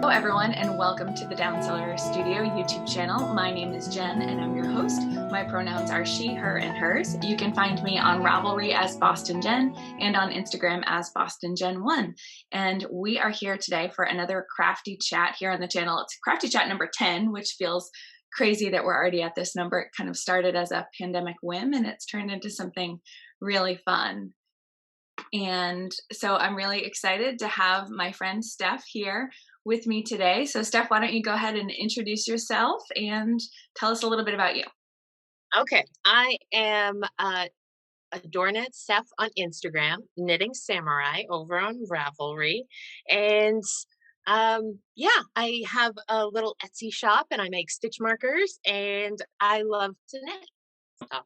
Hello everyone, and welcome to the Downseller Studio YouTube channel. My name is Jen and I'm your host. My pronouns are she, her, and hers. You can find me on Ravelry as Boston Jen and on Instagram as Boston Jen 1. And we are here today for another Crafty Chat here on the channel. It's Crafty Chat number 10, which feels crazy that we're already at this number. It kind of started as a pandemic whim and it's turned into something really fun. And so I'm really excited to have my friend Steph here with me today. So Steph, why don't you go ahead and introduce yourself and tell us a little bit about you. Okay, I am Adornit Steph on Instagram, Knitting Samurai over on Ravelry, and I have a little Etsy shop and I make stitch markers and I love to knit. So.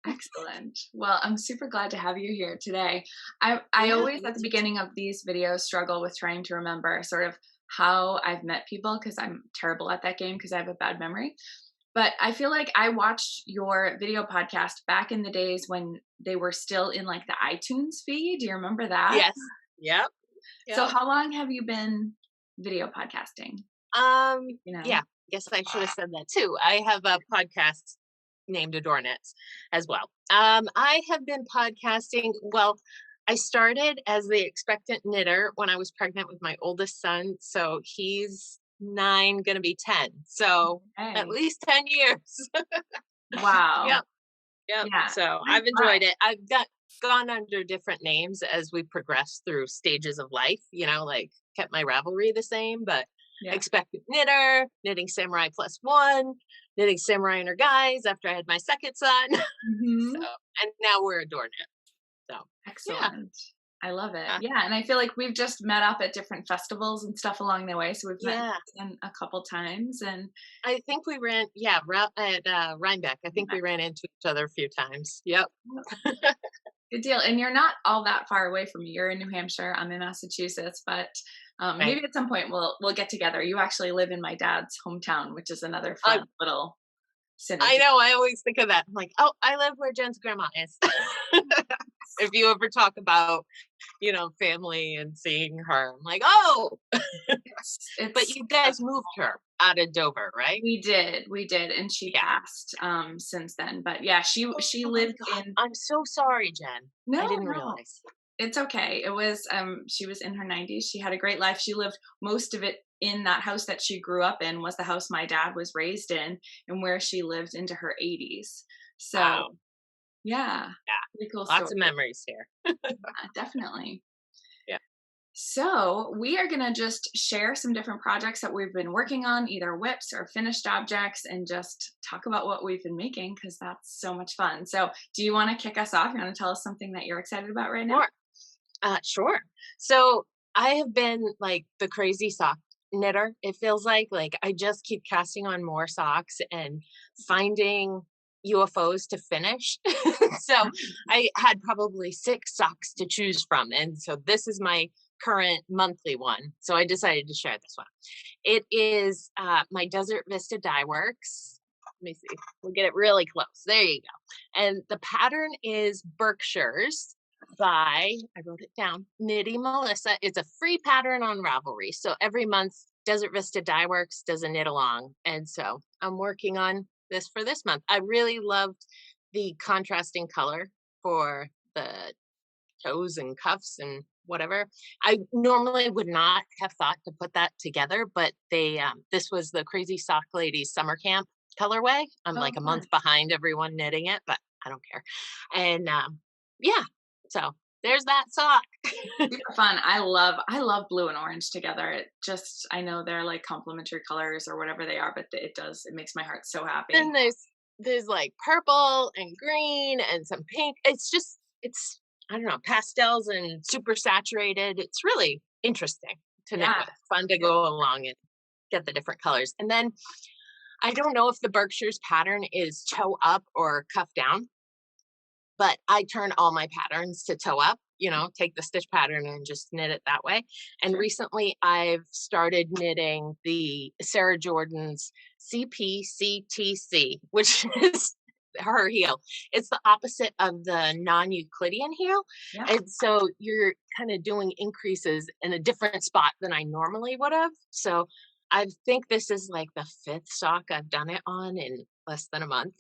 Excellent. Well, I'm super glad to have you here today. I always at the beginning of these videos struggle with trying to remember sort of how I've met people because I'm terrible at that game because I have a bad memory. But I feel like I watched your video podcast back in the days when they were still in like the iTunes feed. Do you remember that? Yes. Yep. So how long have you been video podcasting? Yeah, I guess I should have said that too. I have a podcast named Adornit as well. I have been podcasting. Well, I started as the expectant knitter when I was pregnant with my oldest son. So he's 9, gonna be 10. So at least 10 years. Wow. Yep. Yeah. So I've enjoyed it. I've gone under different names as we progressed through stages of life, like kept my Ravelry the same, but expectant knitter, Knitting Samurai +1, Knitting Samurai and her guys after I had my second son. Mm-hmm. And now we're Adornit. So excellent. I love it. Yeah. And I feel like we've just met up at different festivals and stuff along the way. So we've met a couple times, and I think we ran, at Rhinebeck. I think we ran into each other a few times. Yep. Good deal. And you're not all that far away from me. You're in New Hampshire. I'm in Massachusetts, but maybe at some point we'll get together. You actually live in my dad's hometown, which is another fun little synergy. I know. I always think of that. I'm like, oh, I live where Jen's grandma is. If you ever talk about, family and seeing her, I'm like, oh, but you guys moved her out of Dover, right? We did. And she passed since then. But yeah, she lived in. I'm so sorry, Jen. No, I didn't realize. It's okay. It was she was in her 90s. She had a great life. She lived most of it in that house that she grew up in was the house my dad was raised in and where she lived into her 80s. So wow. Yeah. Pretty cool story. Lots of memories here. Yeah, definitely. Yeah. So we are going to just share some different projects that we've been working on, either whips or finished objects, and just talk about what we've been making because that's so much fun. So do you want to kick us off? You want to tell us something that you're excited about right now? Sure. So I have been like the crazy sock knitter. It feels like I just keep casting on more socks and finding UFOs to finish. So I had probably 6 socks to choose from. And so this is my current monthly one. So I decided to share this one. It is my Desert Vista Dye Works. Let me see. We'll get it really close. There you go. And the pattern is Berkshires by, I wrote it down, KnittyMelissa. It's a free pattern on Ravelry. So every month, Desert Vista Dye Works does a knit along. And so I'm working on this for this month. I really loved the contrasting color for the toes and cuffs and whatever. I normally would not have thought to put that together, but they this was the Crazy Sock Ladies summer camp colorway. I'm like a month behind everyone knitting it, but I don't care. And so there's that sock. Super fun. I love blue and orange together. It just, I know they're like complementary colors or whatever they are, but it makes my heart so happy. And there's like purple and green and some pink. It's I don't know, pastels and super saturated. It's really interesting to knit with. Fun to go along and get the different colors. And then I don't know if the Berkshires pattern is toe up or cuff down, but I turn all my patterns to toe up, take the stitch pattern and just knit it that way. And recently I've started knitting the Sarah Jordan's CPCTC, which is her heel. It's the opposite of the non-Euclidean heel. Yeah. And so you're kind of doing increases in a different spot than I normally would have. So I think this is like the 5th sock I've done it on in less than a month.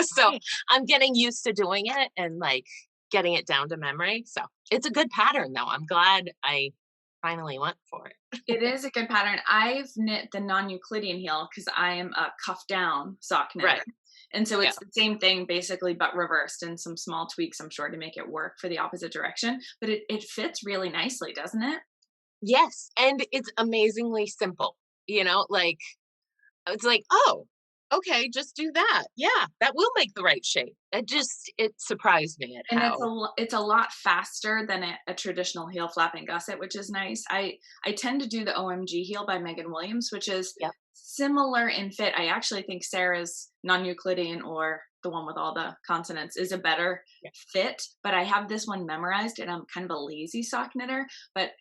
So Right. I'm getting used to doing it and like getting it down to memory. So it's a good pattern though. I'm glad I finally went for it. It is a good pattern. I've knit the non-Euclidean heel because I am a cuff down sock knitter. Right. And so Yeah. it's the same thing basically, but reversed and some small tweaks, I'm sure, to make it work for the opposite direction. But it fits really nicely, doesn't it? Yes. And it's amazingly simple, like it's like, oh, okay, just do that. Yeah, that will make the right shape. It surprised me at And how. it's a lot faster than a traditional heel flapping gusset, which is nice. I tend to do the OMG heel by Megan Williams, which is Yeah. similar in fit. I actually think Sarah's non-Euclidean, or the one with all the consonants, is a better Yeah. fit, but I have this one memorized and I'm kind of a lazy sock knitter, but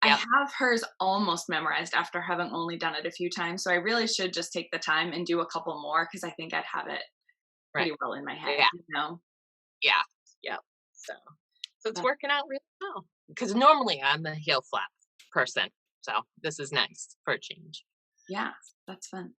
I Yeah. have hers almost memorized after having only done it a few times. So I really should just take the time and do a couple more because I think I'd have it pretty Right. well in my head, Yeah. you know? Yeah. Yeah. So it's But working out really well. Because normally I'm the heel flap person. So this is nice for a change. yeah, that's fun.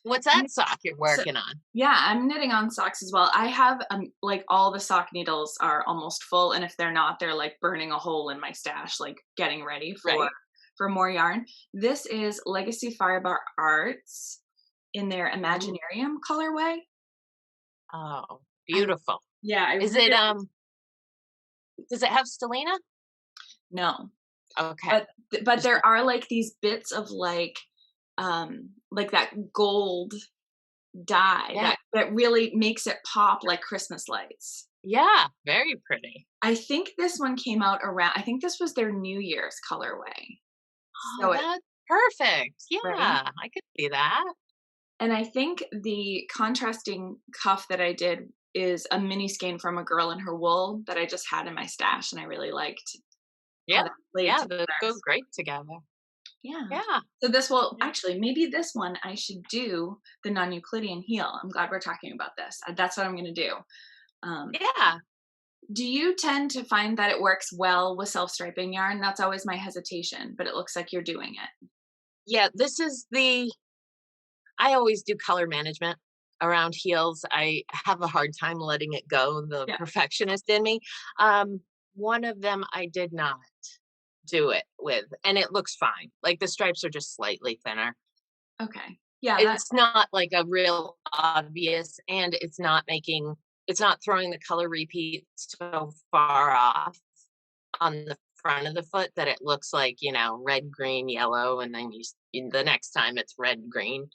What's that And sock you're so working on? yeah, I'm knitting on socks as well. I have like all the sock needles are almost full, and if they're not, they're like burning a hole in my stash, like getting ready Right. for more yarn. This is Legacy Fiber Artz in their Ooh. Imaginarium colorway. Oh, I beautiful. yeah, I Is it really does it have stellina? no, Okay. but Just there are like these bits of like that gold dye yeah. that really makes it pop like Christmas lights. Yeah, very pretty. I think this one came out around, I think this was their New Year's colorway. Oh, So it that's perfect. Yeah, right? I could see that. And I think the contrasting cuff that I did is a mini skein from a girl in her wool that I just had in my stash, and I really liked how Yeah. that played Yeah, those together. go great together. Yeah. Yeah. So this will Yeah. actually, maybe this one I should do the non-Euclidean heel. I'm glad we're talking about this. That's what I'm going to do. Um, Yeah. do you tend to find that it works well with self-striping yarn? That's always my hesitation, but it looks like you're doing it. Yeah, this is I always do color management around heels. I have a hard time letting it go, the Yeah. perfectionist in me. Um, One of them I did not do it with, and it looks fine. Like the stripes are just slightly thinner. Okay. Yeah, that It's not like a real obvious, and it's not throwing the color repeat so far off on the front of the foot that it looks like, red, green, yellow, and then the next time it's red, green.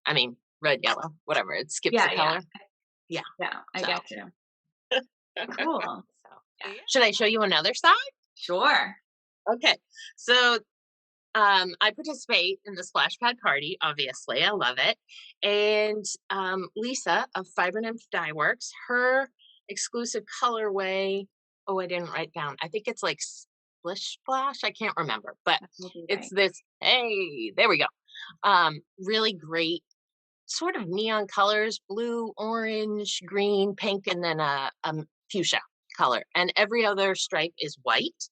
I mean, red, yellow, whatever. It skips a yeah, color. Yeah. yeah, I So, get you. Cool. so Yeah. should I show you another side? Sure. Okay. So I participate in the splash pad party, obviously. I love it. And Lisa of Fiber Nymph Dye Works, her exclusive colorway. Oh, I didn't write down. I think it's like Splish Splash. I can't remember, but That will be it's right. this. Hey, there we go. Really great sort of neon colors: blue, orange, green, pink, and then a fuchsia color. And every other stripe is white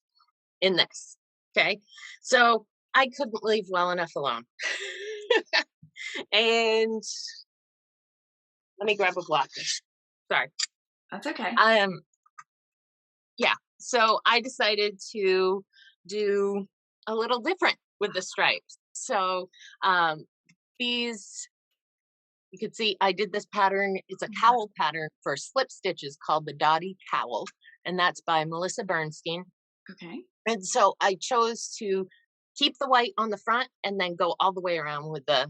in this. Okay. So I couldn't leave well enough alone. And let me grab a blocker. Sorry. That's okay. Um, yeah. So I decided to do a little different with the stripes. So these, you can see I did this pattern. It's a cowl pattern for slip stitches called the Dottie Cowl, and that's by Melissa Bernstein. Okay. And so I chose to keep the white on the front and then go all the way around with the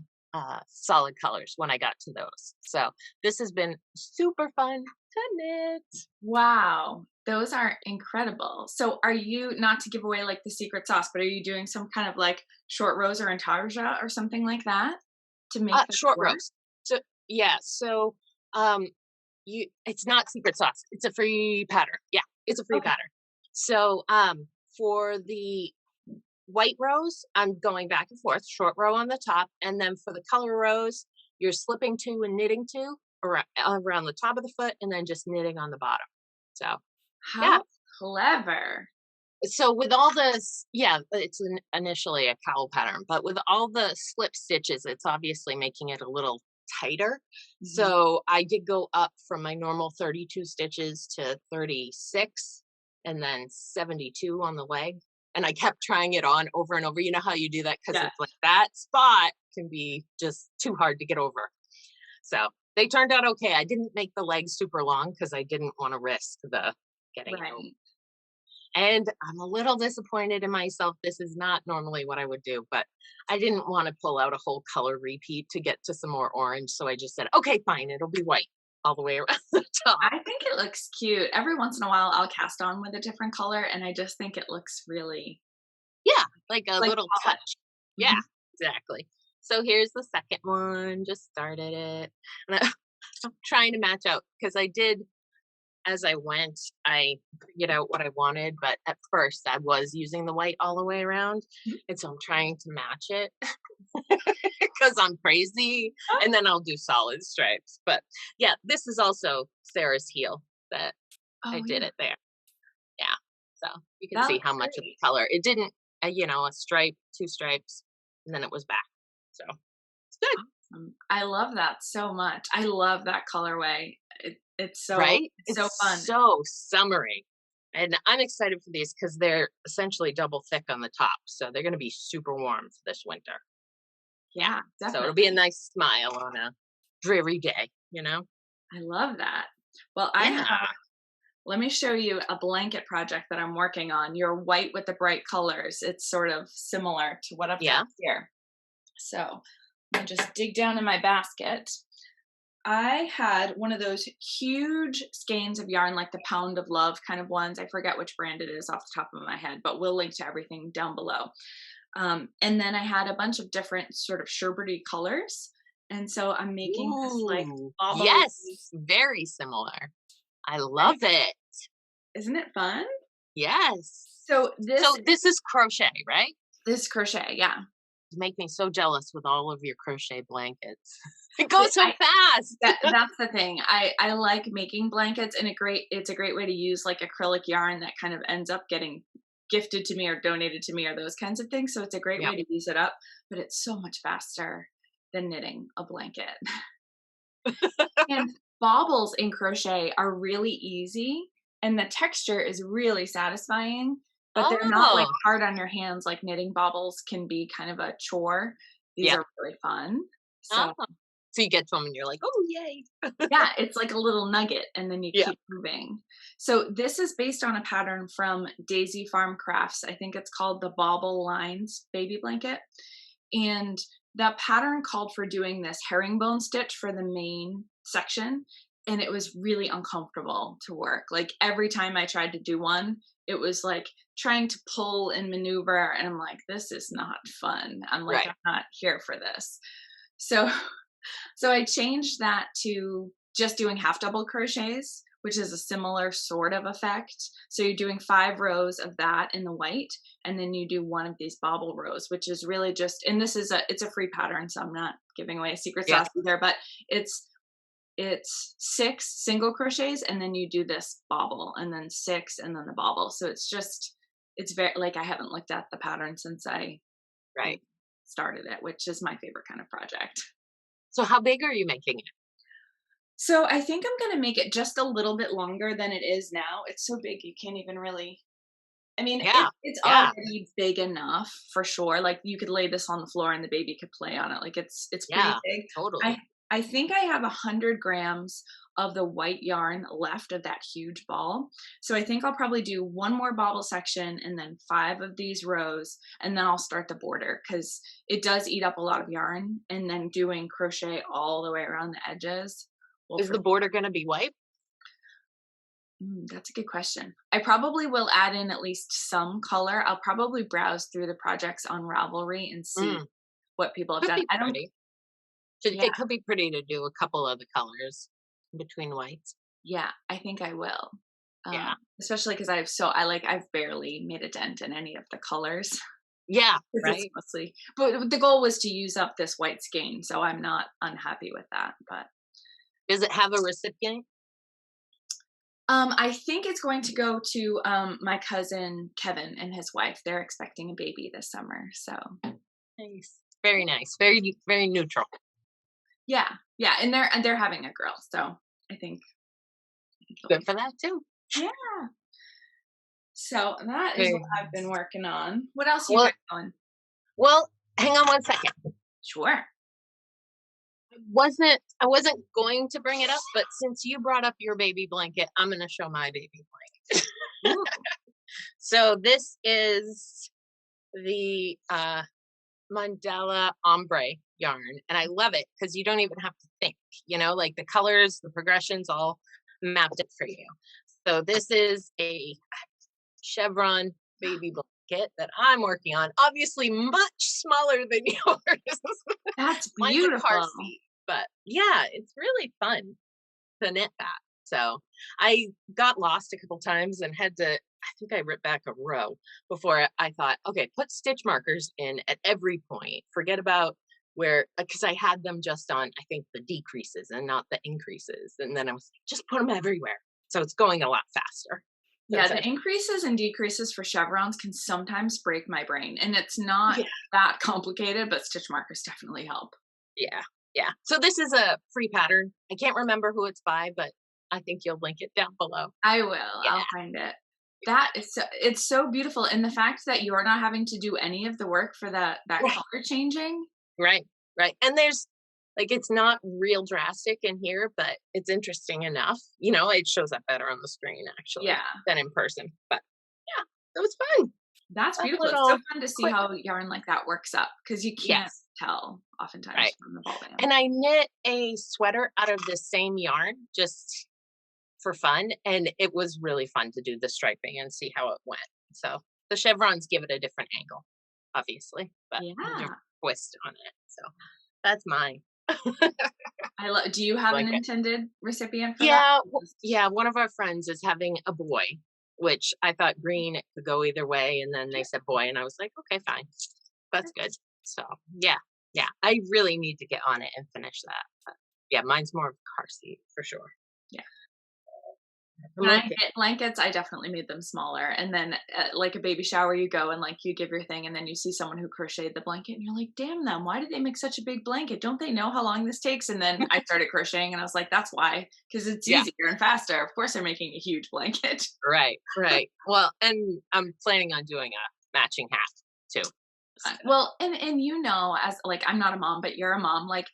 solid colors when I got to those. So this has been super fun to knit. Wow. Those are incredible. So are you, not to give away like the secret sauce, but are you doing some kind of like short rows or intarsia or something like that to make that Short work? rows. So yeah, so um it's not secret sauce. It's a free pattern. Yeah, it's a free Okay. pattern. So for the white rows, I'm going back and forth, short row on the top, and then for the color rows, you're slipping two and knitting two, around the top of the foot and then just knitting on the bottom. So yeah. How clever. So with all this, yeah, it's initially a cowl pattern, but with all the slip stitches, it's obviously making it a little tighter. Mhm. So I did go up from my normal 32 stitches to 36 and then 72 on the leg. And I kept trying it on over and over. You know how you do that? Because Yeah. it's like that spot can be just too hard to get over. So they turned out okay. I didn't make the legs super long because I didn't want to risk the getting it over. Right. And I'm a little disappointed in myself. This is not normally what I would do, but I didn't want to pull out a whole color repeat to get to some more orange. So I just said, okay, fine, it'll be white all the way around the top. I think it looks cute. Every once in a while, I'll cast on with a different color, and I just think it looks really Yeah, like a like little pop. touch. Yeah, Mhm. exactly. So here's the second one. Just started it. And I'm trying to match out because I did as I went, I figured out what I wanted, but at first I was using the white all the way around. Mhm. And so I'm trying to match it because I'm crazy. And then I'll do solid stripes. But yeah, this is also Sarah's heel that I Oh, did yeah. it there. Yeah. So you can That see looks how much of the great. color it didn't, a stripe, two stripes, and then it was back. So it's good, I love that so much. I love that colorway. right? It's so It's fun. so summery. And I'm excited for these because they're essentially double thick on the top. So they're going to be super warm for this winter. Yeah. Yeah, So it'll be a definitely. nice smile on a dreary day, you know? I love that. Well, Yeah. let me show you a blanket project that I'm working on. Your white with the bright colors. It's sort of similar to what I've got Yeah. here. So I'm gonna just dig down in my basket. I had one of those huge skeins of yarn, like the Pound of Love kind of ones. I forget which brand it is off the top of my head, but we'll link to everything down below. And then I had a bunch of different sort of sherbety colors. And so I'm making this like Ooh. bobbly, Yes. Very similar. I love it. isn't it fun? Yes. So So this is crochet, right? this crochet, yeah. You make me so jealous with all of your crochet blankets. It But goes so fast. that's the thing. I like making blankets, and it's a great way to use like acrylic yarn that kind of ends up getting gifted to me or donated to me or those kinds of things. So it's a great Yeah. way to use it up, but it's so much faster than knitting a blanket. And baubles in crochet are really easy, and the texture is really satisfying, but they're not like Oh. hard on your hands like knitting baubles can be kind of a chore. These Yeah. are really fun. Oh. So So you get to them and you're like, oh, yay. yeah, it's like a little nugget and then you Yeah. keep moving. So this is based on a pattern from Daisy Farm Crafts. I think it's called the Bobble Lines Baby Blanket. And that pattern called for doing this herringbone stitch for the main section. And it was really uncomfortable to work. Like every time I tried to do one, it was like trying to pull and maneuver. And I'm like, this is not fun. I'm like, Right. I'm not here for this. So so I changed that to just doing half double crochets, which is a similar sort of effect. So you're doing 5 rows of that in the white, and then you do one of these bobble rows, which is really just, and it's a free pattern, so I'm not giving away a secret Yeah. sauce either, but it's 6 single crochets and then you do this bobble and then 6 and then the bobble. So it's very like I haven't looked at the pattern since I Right. started it, which is my favorite kind of project. So how big are you making it? So I think I'm gonna make it just a little bit longer than it is now. It's so big you can't even really. I mean, Yeah. it's Yeah. already big enough for sure. Like you could lay this on the floor and the baby could play on it. Like it's pretty Yeah. big. I Totally. I think I have 100 grams of the white yarn left of that huge ball. So I think I'll probably do one more bobble section and then 5 of these rows, and then I'll start the border because it does eat up a lot of yarn. And then doing crochet all the way around the edges. Well, Is the border going to be white? That's a good question. I probably will add in at least some color. I'll probably browse through the projects on Ravelry and see Mm. what people have Could done. be I don't, pretty. yeah, It could be pretty to do a couple of the colors in between whites. yeah, I think I will. Yeah. Especially because I've barely made a dent in any of the colors. Yeah. 'Cause it's Right. mostly, but the goal was to use up this white skein, so I'm not unhappy with that. But Does it have a recipient? I think it's going to go to my cousin Kevin and his wife. They're expecting a baby this summer, so Nice. Very nice. Very, very neutral. yeah, yeah, and they're having a girl, so I think Good for that too. yeah. So that is Very what I've been working on. What else you well. got on? Well, hang on one second. Sure. I wasn't going to bring it up, but since you brought up your baby blanket, I'm going to show my baby blanket. Ooh, So this is the Mandala ombre yarn, and I love it because you don't even have to think, like the colors, the progressions all mapped it for you. So this is a Chevron baby blanket that I'm working on, obviously much smaller than yours. that's Mine's a car beautiful. seat, but yeah, it's really fun to knit that. So I got lost a couple times and had to, I think I ripped back a row before I thought, okay, put stitch markers in at every point. Forget about because I had them just on, I think, the decreases and not the increases. And then I was like, just put them everywhere. So it's going a lot faster. Yeah, the increases and decreases for chevrons can sometimes break my brain, and it's not Yeah. that complicated, but stitch markers definitely help. Yeah. Yeah. So this is a free pattern. I can't remember who it's by, but I think you'll link it down below. I will. Yeah. I'll find it. It's so beautiful, and the fact that you're not having to do any of the work for that Right. color changing. Right. Right. And there's it's not real drastic in here, but it's interesting enough. It shows up better on the screen actually Yeah, than in person. But yeah, it was fun. that's A beautiful. It's little so fun to see quick. how yarn like that works up because you can't Yes. tell oftentimes Right. from the ball band. And I knit a sweater out of the same yarn just for fun. And it was really fun to do the striping and see how it went. So the chevrons give it a different angle, obviously, but a Yeah, different twist on it. So that's mine. I love. Do you have an Like it. intended recipient for that? Yeah, one of our friends is having a boy, which I thought green, it could go either way, and then they said boy, and I was like, okay, fine. That's good. So, yeah. I really need to get on it and finish that. But, yeah, mine's more of a car seat for sure. Yeah. I'm When I like it. knit blankets, I definitely made them smaller. And then, like a baby shower, you go and like you give your thing, and then you see someone who crocheted the blanket, and you're like, "Damn them! Why did they make such a big blanket? Don't they know how long this takes?" And then I started crocheting, and I was like, "That's why, because it's Yeah, easier and faster. Of course, they're making a huge blanket." right. Well, and I'm planning on doing a matching hat too. So, Well, and as like I'm not a mom, but you're a mom. Like,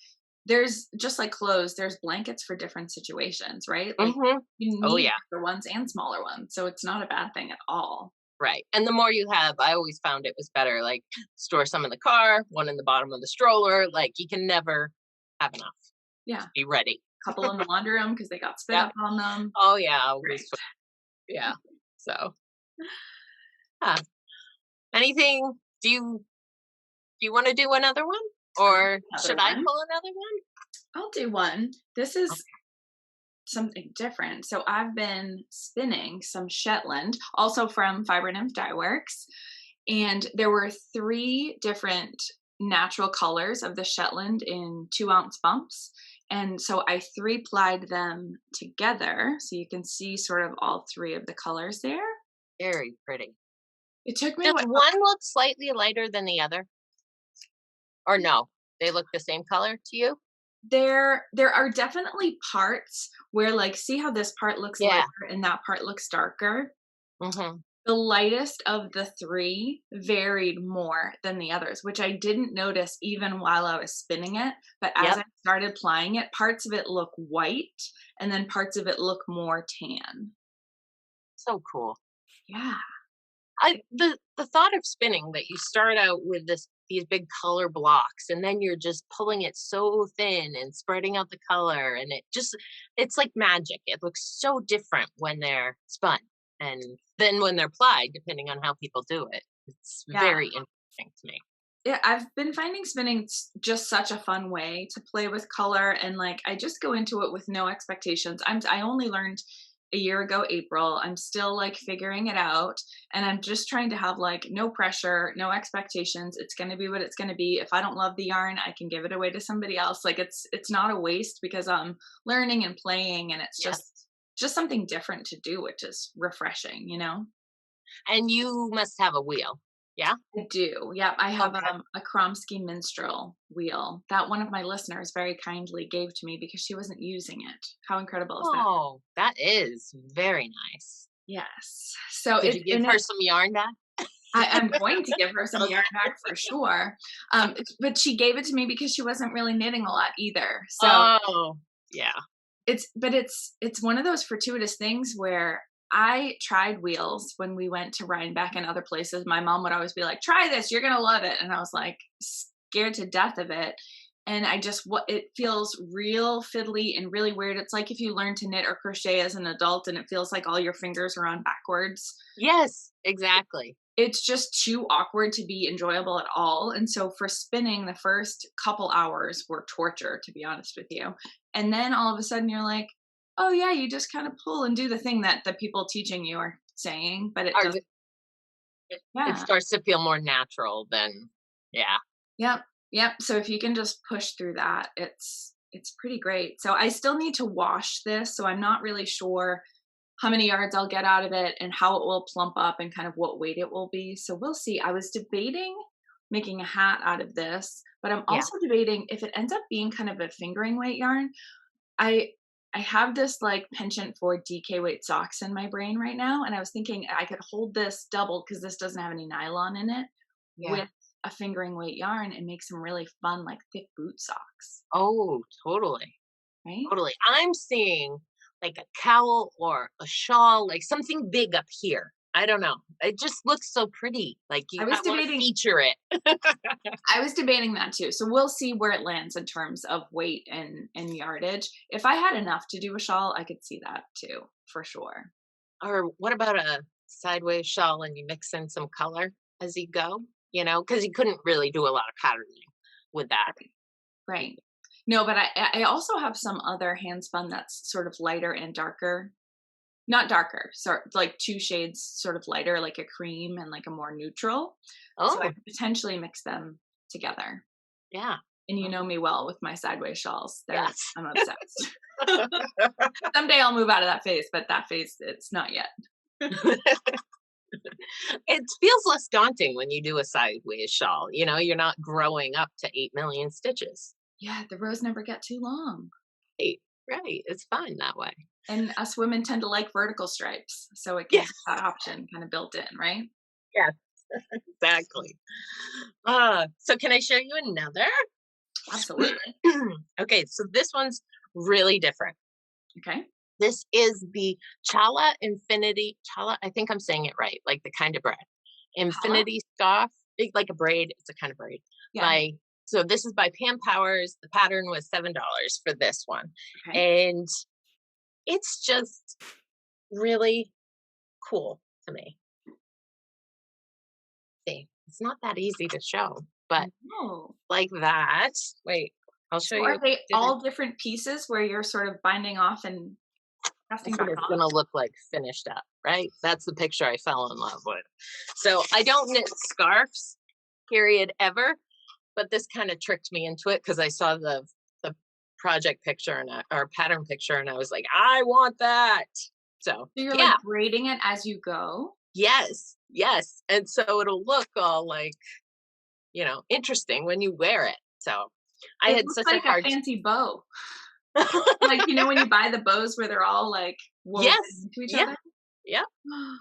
there's just like clothes. There's blankets for different situations, right? Like you oh, need yeah. bigger ones and smaller ones, so it's not a bad thing at all. Right. And the more you have, I always found it was better. Like store some in the car, one in the bottom of the stroller. Like you can never have enough. Yeah, Just be ready. couple in the laundry room because they got spit Yep. up on them. Oh yeah, Great. yeah. So, anything? Do you want to do another one, or should I One. pull another one? I'll do one. This is Okay. something different. So I've been spinning some Shetland, also from Fiber Nymph Dye Works, and there were 3 different natural colors of the Shetland in 2-ounce bumps. And so I 3-plied them together, so you can see sort of all 3 of the colors there. Very pretty. It took me Does one look slightly lighter than the other, or no? They look the same color to you? there are definitely parts where, like, see how this part looks Yeah. lighter and that part looks darker. Mm-hmm. The lightest of the 3 varied more than the others, which I didn't notice even while I was spinning it. But as Yep. I started plying it, parts of it look white and then parts of it look more tan. So cool. Yeah. The thought of spinning that you start out with these big color blocks and then you're just pulling it so thin and spreading out the color, and it's like magic. It looks so different when they're spun and then when they're plied, depending on how people do it. It's Yeah. very interesting to me. Yeah, I've been finding spinning just such a fun way to play with color, and like I just go into it with no expectations. I only learned a year ago, April. I'm still like figuring it out. And I'm just trying to have like no pressure, no expectations. It's going to be what it's going to be. If I don't love the yarn, I can give it away to somebody else. Like it's not a waste because I'm learning and playing, and it's just something different to do, which is refreshing, you know? And you must have a wheel. Yeah? I do. Yeah, I have Okay. a Kromsky minstrel wheel that one of my listeners very kindly gave to me because she wasn't using it. How incredible is that? Oh, that is very nice. Yes. So Did you give her some yarn back? I'm going to give her some Okay. yarn back for sure. But she gave it to me because she wasn't really knitting a lot either. So Oh, yeah. it's one of those fortuitous things where I tried wheels when we went to Rhinebeck and other places. My mom would always be like, "Try this, you're gonna love it," and I was like scared to death of it. And I just what it feels real fiddly and really weird. It's like if you learn to knit or crochet as an adult and it feels like all your fingers are on backwards. Yes, exactly. It's just too awkward to be enjoyable at all. And so for spinning, the first couple hours were torture, to be honest with you. And then all of a sudden you're like, oh yeah, you just kind of pull and do the thing that the people teaching you are saying, but it Or doesn't. it Yeah. starts to feel more natural than yeah. Yep. Yep. So if you can just push through that, it's pretty great. So I still need to wash this. So I'm not really sure how many yards I'll get out of it and how it will plump up and kind of what weight it will be. So we'll see. I was debating making a hat out of this, but I'm Yeah. also debating if it ends up being kind of a fingering weight yarn. I I have this like penchant for DK weight socks in my brain right now, and I was thinking I could hold this double because this doesn't have any nylon in it Yeah. with a fingering weight yarn and make some really fun like thick boot socks, Oh, totally. right? Totally. I'm seeing like a cowl or a shawl, like something big up here. I don't know. It just looks so pretty. Like I I was want to debating feature it. I was debating that too. So we'll see where it lands in terms of weight and yardage. If I had enough to do a shawl, I could see that too, for sure. Or what about a sideways shawl and you mix in some color as you go? You know, because you couldn't really do a lot of patterning with that. Right. Right. No, but I also have some other hand spun that's sort of lighter and darker. Not darker, sort like two shades sort of lighter, like a cream and like a more neutral. So I Oh, could potentially mix them together. yeah. And you know me well with my sideways shawls. Yes. I'm obsessed. Someday I'll move out of that phase, but that phase it's not yet. It feels less daunting when you do a sideways shawl. You know, you're not growing up to 8 million stitches. Yeah, the rows never get too long. Right. Right. It's fun that way. And us women tend to like vertical stripes, so it gives Yes. us that option kind of built in, right? Yes. Exactly. So can I show you another? Absolutely. Okay, so this one's really different. Okay. This is the Challah Infinity Challah. I think I'm saying it right, like the kind of bread. Challah? Infinity scarf, like a braid. It's a kind of braid. Yeah. By so this is by Pam Powers. The pattern was $7 for this one, Okay. and it's just really cool to me. See, it's not that easy to show, but Oh. like that. Wait, I'll show So you. are they Did it? all different pieces where you're sort of binding off and casting That's what back it's on? gonna look like finished up, right? That's the picture I fell in love with. So I don't knit scarves, period, ever, but this kind of tricked me into it because I saw the project picture and or pattern picture, and I was like, I want that. So So you're yeah, like braiding it as you go? yes, yes, and so it'll look all like interesting when you wear it. So I It had looks such a like a hard. fancy bow. Like, you know, when you buy the bows where they're all like woven Yes, into each yeah, other? yeah.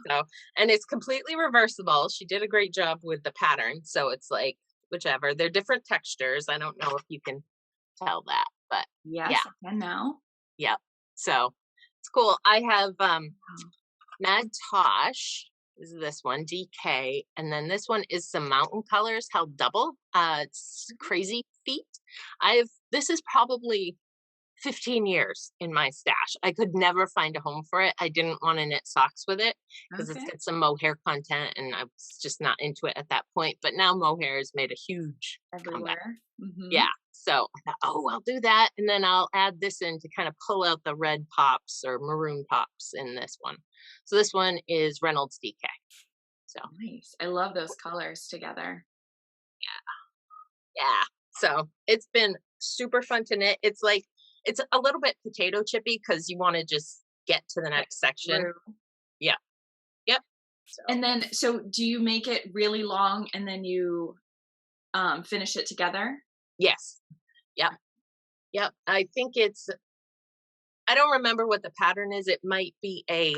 So, and it's completely reversible. She did a great job with the pattern. So it's like whichever. They're different textures. I don't know if you can tell that, but Yes, yeah, I can now. yeah. So it's cool. I have Wow. Mad Tosh is this one, DK, and then this one is some mountain colors held double. It's Crazy Feet. This is probably 15 years in my stash. I could never find a home for it. I didn't want to knit socks with it because it's Okay. got some mohair content and I was just not into it at that point. But now mohair has made a huge comeback. Everywhere. Yeah. Mhm. So I thought, oh, I'll do that. And then I'll add this in to kind of pull out the red pops or maroon pops in this one. So this one is Reynolds DK. So Nice. I love those colors together. yeah. So it's been super fun to knit. It's like, it's a little bit potato chippy because you want to just get to the next section. True. Yeah. Yep. So. And then, so do you make it really long and then you finish it together? Yes. Yep. Yep. I think it's, I don't remember what the pattern is. It might be a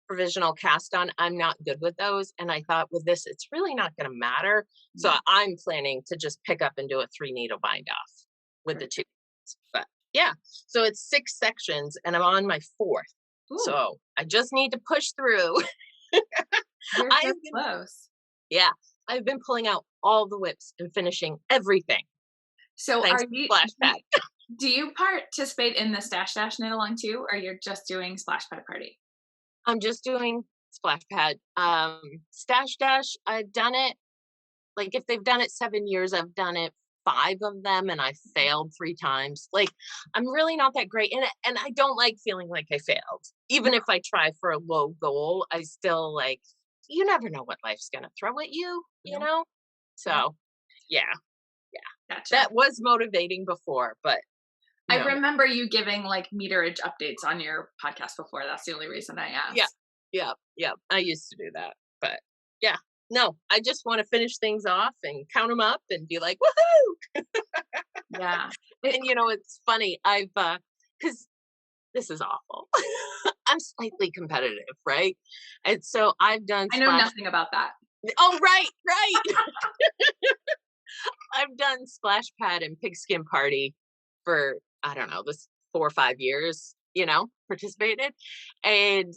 provisional cast on. I'm not good with those. And I thought with this, it's really not going to matter. So I'm planning to just pick up and do a 3-needle bind off with the 2. But yeah, so it's 6 sections and I'm on my 4th. Ooh. So I just need to push through. You're so close. Yeah, I've been pulling out all the whips and finishing everything. So thanks are you Splash Pad. Do you participate in the Stash Dash knit along too, or you're just doing Splash Pad Party? I'm just doing Splash Pad. Stash Dash, I've done it. Like if they've done it 7 years, I've done it 5 of them and I failed 3 times. Like I'm really not that great. And I don't like feeling like I failed. Even if I try for a low goal, I still like, you never know what life's going to throw at you, you know? So yeah. Gotcha. That was motivating before, but I remember you giving like meterage updates on your podcast before. That's the only reason I asked. Yeah. I used to do that, but yeah, no, I just want to finish things off and count them up and be like, woohoo! Yeah. And it's funny. I've, cause this is awful. I'm slightly competitive, right? And so I've done, I know nothing about that. Oh, right. I've done Splash Pad and Pigskin Party for, I don't know, this 4 or 5 years, participated. And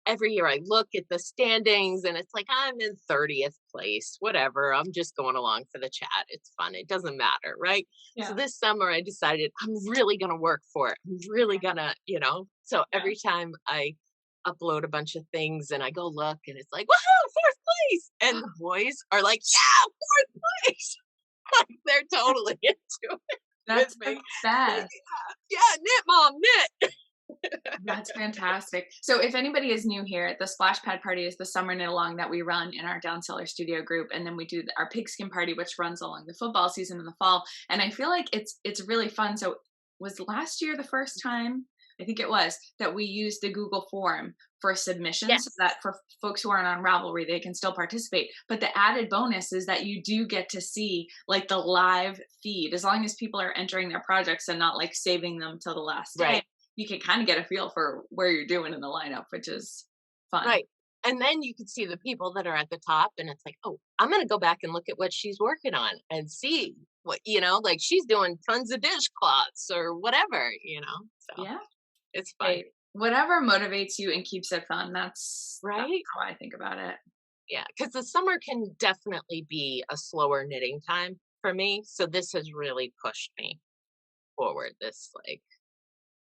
every year I look at the standings and it's like, I'm in 30th place, whatever. I'm just going along for the chat. It's fun. It doesn't matter. Right. Yeah. So this summer I decided I'm really going to work for it. I'm really going to, so every time I upload a bunch of things and I go look and it's like, woohoo, 4th place. And the boys are like, yeah, 4th place. Like they're totally into it. That's bad. Yeah, knit mom, knit. That's fantastic. So if anybody is new here, the Splash Pad Party is the summer knit along that we run in our Down Cellar Studio group. And then we do our Pigskin Party, which runs along the football season in the fall. And I feel like it's really fun. So was last year the first time, I think it was, that we used the Google form for submissions so that for folks who aren't on Ravelry, they can still participate. But the added bonus is that you do get to see like the live feed, as long as people are entering their projects and not like saving them till the last day. Right. You can kind of get a feel for where you're doing in the lineup, which is fun. Right. And then you can see the people that are at the top and it's like, oh, I'm going to go back and look at what she's working on and see what, like she's doing tons of dishcloths or whatever, So yeah, it's fun. Hey, whatever motivates you and keeps it fun. That's how I think about it. Yeah. Cause the summer can definitely be a slower knitting time for me. So this has really pushed me forward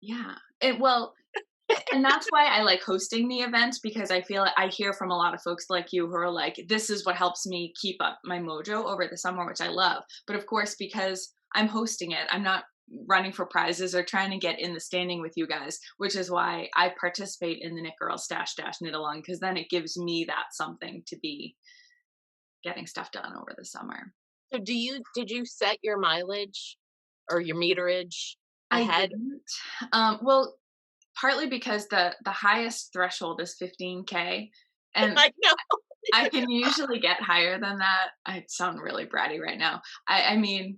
yeah. And that's why I like hosting the event, because I feel I hear from a lot of folks like you who are like, this is what helps me keep up my mojo over the summer, which I love. But of course, because I'm hosting it, I'm not running for prizes or trying to get in the standing with you guys, which is why I participate in the Knit Girl Stash Dash knit along, because then it gives me that something to be getting stuff done over the summer. So did you set your mileage or your meterage ahead? I didn't. Well, partly because the highest threshold is 15K, and I know. I can usually get higher than that. I sound really bratty right now. I mean,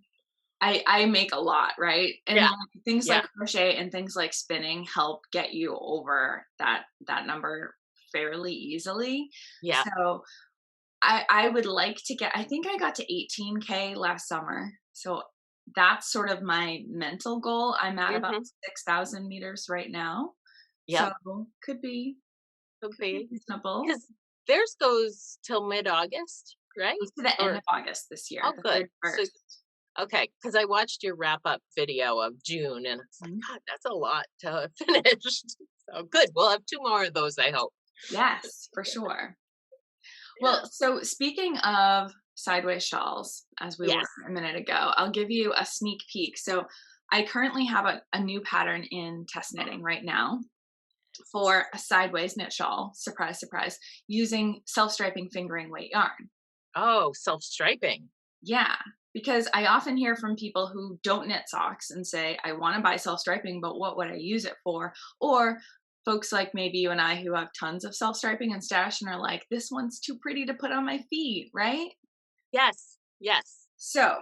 I make a lot, right? And things like crochet and things like spinning help get you over that number fairly easily. Yeah. So I would like to get, I think I got to 18K last summer. So that's sort of my mental goal. I'm at about 6,000 meters right now. Yeah. So could be reasonable. Because theirs goes till mid-August, right? It's to the end of August this year. Oh, good. Okay, because I watched your wrap-up video of June, and it's like, God, that's a lot to finish. So good. We'll have 2 more of those, I hope. Yes, for sure. Well, so speaking of sideways shawls, as we were Yes. a minute ago, I'll give you a sneak peek. So I currently have a new pattern in test knitting right now for a sideways knit shawl, surprise, surprise, using self-striping fingering weight yarn. Oh, self-striping. Yeah, because I often hear from people who don't knit socks and say, I want to buy self-striping, but what would I use it for? Or folks like maybe you and I who have tons of self-striping and stash and are like, this one's too pretty to put on my feet, right? Yes. Yes. So,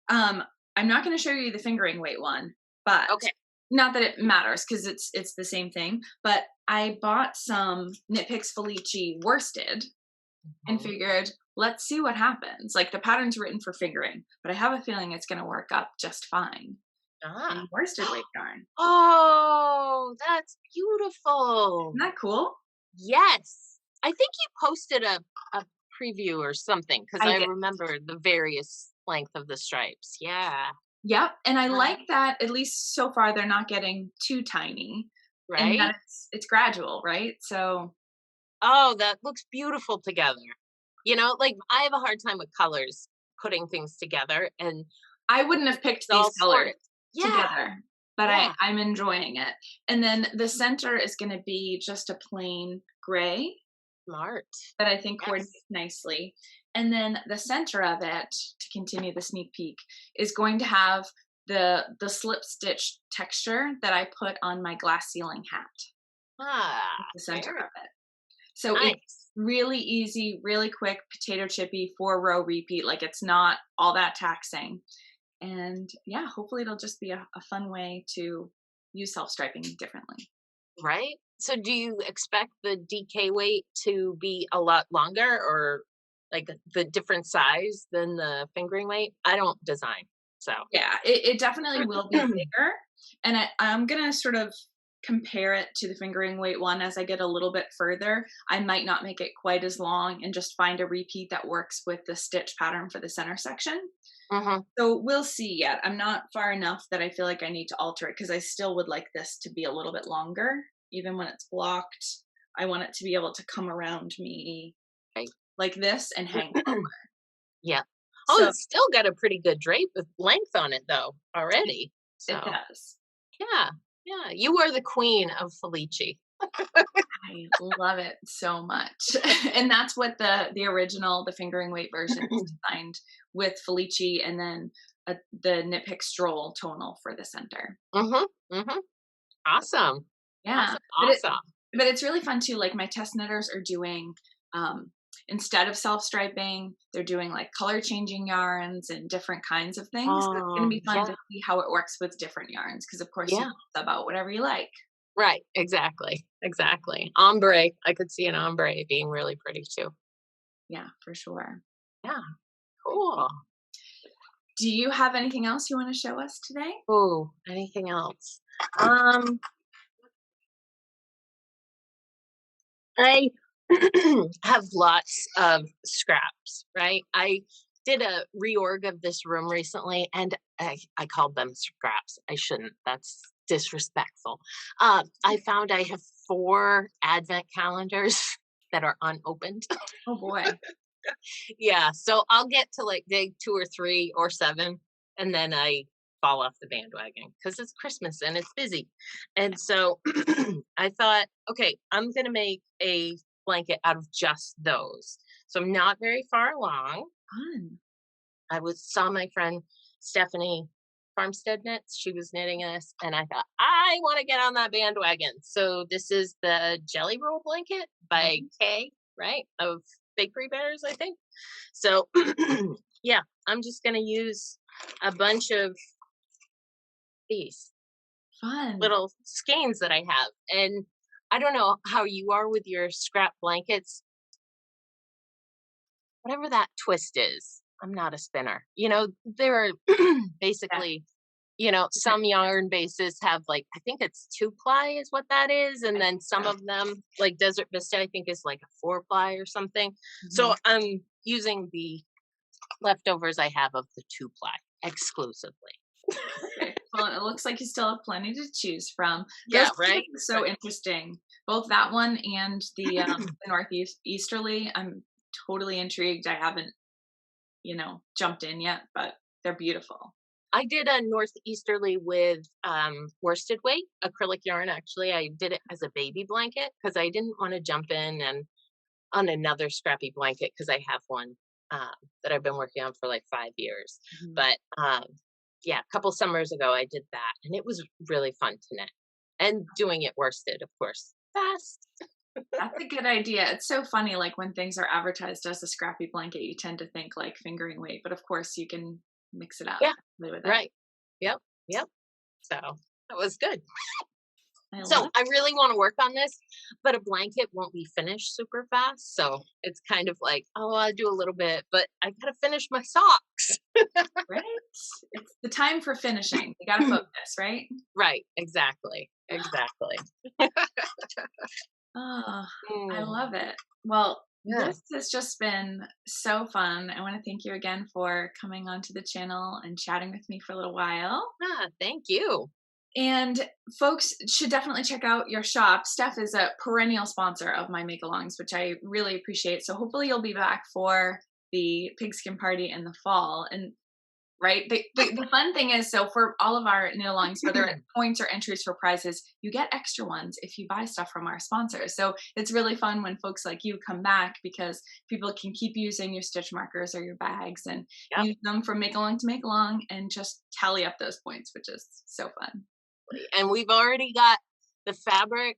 um, I'm not going to show you the fingering weight one, but Okay. not that it matters because it's the same thing. But I bought some Knit Picks Felici worsted and Mhm. figured, let's see what happens. Like the pattern's written for fingering, but I have a feeling it's going to work up just fine Ah. in worsted weight yarn. Oh, that's beautiful. Isn't that cool? Yes. I think you posted a preview or something because I I did. remember the various length of the stripes. Yeah. Yep. And I Uh, like that at least so far they're not getting too tiny and right? that it's gradual, right? So Oh, that looks beautiful together. Like I have a hard time with colors, putting things together, and I wouldn't have picked it's these all colors sorted. Yeah. together, but Yeah. I'm enjoying it. And then the center is going to be just a plain gray Smart. that I think Yes. coordinates nicely. And then the center of it, to continue the sneak peek, is going to have the slip stitch texture that I put on my glass ceiling hat, Ah, the center very of it. So it's nice. really easy, really quick, potato chippy, 4-row repeat. Like it's not all that taxing. And yeah, hopefully it'll just be a fun way to use self-striping differently. Right? So do you expect the DK weight to be a lot longer or like the different size than the fingering weight? I don't design. So Yeah, it definitely will be bigger. And I'm going to sort of compare it to the fingering weight one as I get a little bit further. I might not make it quite as long and just find a repeat that works with the stitch pattern for the center section. Mhm. So we'll see yet. I'm not far enough that I feel like I need to alter it because I still would like this to be a little bit longer. Even when it's blocked, I want it to be able to come around me Right. like this and hang lower. Yeah. Oh, So it's still got a pretty good drape with length on it though already. it So does. yeah. Yeah. You are the queen of Felici. I love it so much. And that's what the original, the fingering weight version is designed with Felici and then the Knit Pick Stroll tonal for the center. Mhm. Mhm. Awesome. Yeah. Awesome. But it Awesome. but it's really fun too. Like my test knitters are doing instead of self-striping, they're doing like color changing yarns and different kinds of things. So it's gonna Oh, be fun yeah. to see how it works with different yarns because of course you Yeah. can sub out whatever you like. Right. Exactly. Exactly. Ombre. I could see an ombre being really pretty too. Yeah, for sure. Yeah. Cool. Do you have anything else you want to show us today? Oh, anything else? Um, I have lots of scraps, right? I did a reorg of this room recently and I called them scraps. I shouldn't. That's disrespectful. I found I have 4 advent calendars that are unopened. Oh boy. Yeah, so I'll get to like day 2 or 3 or 7, and then I fall off the bandwagon because it's Christmas and it's busy. And so I thought, okay, I'm gonna make a blanket out of just those. So I'm not very far along. Fun. Saw my friend Stephanie Farmstead knits. She was knitting this, and I thought I want to get on that bandwagon. So this is the Jelly Roll blanket by Kay, right? Of Bakery Bears, I think. So yeah, I'm just gonna use a bunch of these Fun. little skeins that I have, and I don't know how you are with your scrap blankets. Whatever that twist is, I'm not a spinner. There are Yeah. basically, some yarn bases have like, I think it's 2-ply is what that is. And then some of them, like Desert Vista, I think is like a 4-ply or something. So I'm using the leftovers I have of the 2-ply exclusively. Okay. Well, it looks like you still have plenty to choose from. Yeah, Those right. are so interesting. Both that one and the Northeast Easterly. I'm totally intrigued. I haven't jumped in yet, but they're beautiful. I did a northeasterly with worsted weight acrylic yarn. Actually, I did it as a baby blanket because I didn't want to jump in and on another scrappy blanket because I have one that I've been working on for like 5 years. Mhm. But yeah, a couple summers ago I did that, and it was really fun to knit. And doing it worsted, of course, fast. That's a good idea. It's so funny, like when things are advertised as a scrappy blanket, you tend to think like fingering weight, but of course you can mix it up. Yeah, Play with it. right. Yep. So that was good. I love So it. I really want to work on this, but a blanket won't be finished super fast. So it's kind of like, oh, I'll do a little bit, but I gotta finish my socks. Right? It's the time for finishing. You got to focus, right? Right. Exactly. Oh, I Mm, love it. Well, yeah. this has just been so fun. I want to thank you again for coming onto the channel and chatting with me for a little while. Thank you. And folks should definitely check out your shop. Steph is a perennial sponsor of my make-alongs, which I really appreciate. So hopefully you'll be back for the pigskin party in the fall. And right, the fun thing is, so for all of our knit-alongs, whether it's points or entries for prizes, you get extra ones if you buy stuff from our sponsors. So it's really fun when folks like you come back because people can keep using your stitch markers or your bags and Yep. use them from make-along to make-along and just tally up those points, which is so fun. And we've already got the fabric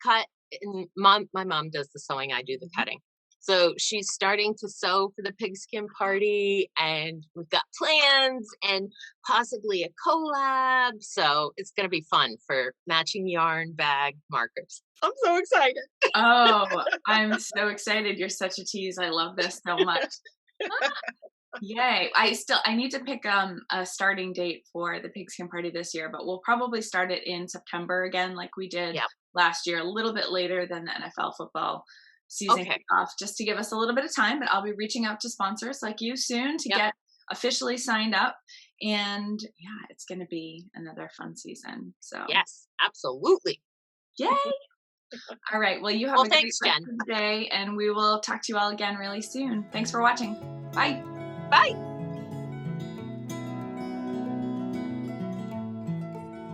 cut. And my mom does the sewing, I do the cutting. So she's starting to sew for the pigskin party, and we've got plans and possibly a collab. So it's going to be fun for matching yarn, bag, markers. I'm so excited. Oh, I'm so excited. You're such a tease. I love this so much. Yay. I need to pick a starting date for the pigskin party this year, but we'll probably start it in September again, like we did Yep. last year, a little bit later than the NFL football season Okay. off, just to give us a little bit of time. But I'll be reaching out to sponsors like you soon to Yep. get officially signed up. And yeah, it's going to be another fun season. So Yes, absolutely. yay. All right. Well, you have Well, a great thanks, rest Jen. of the day, and we will talk to you all again really soon. Thanks for watching. Bye. Bye.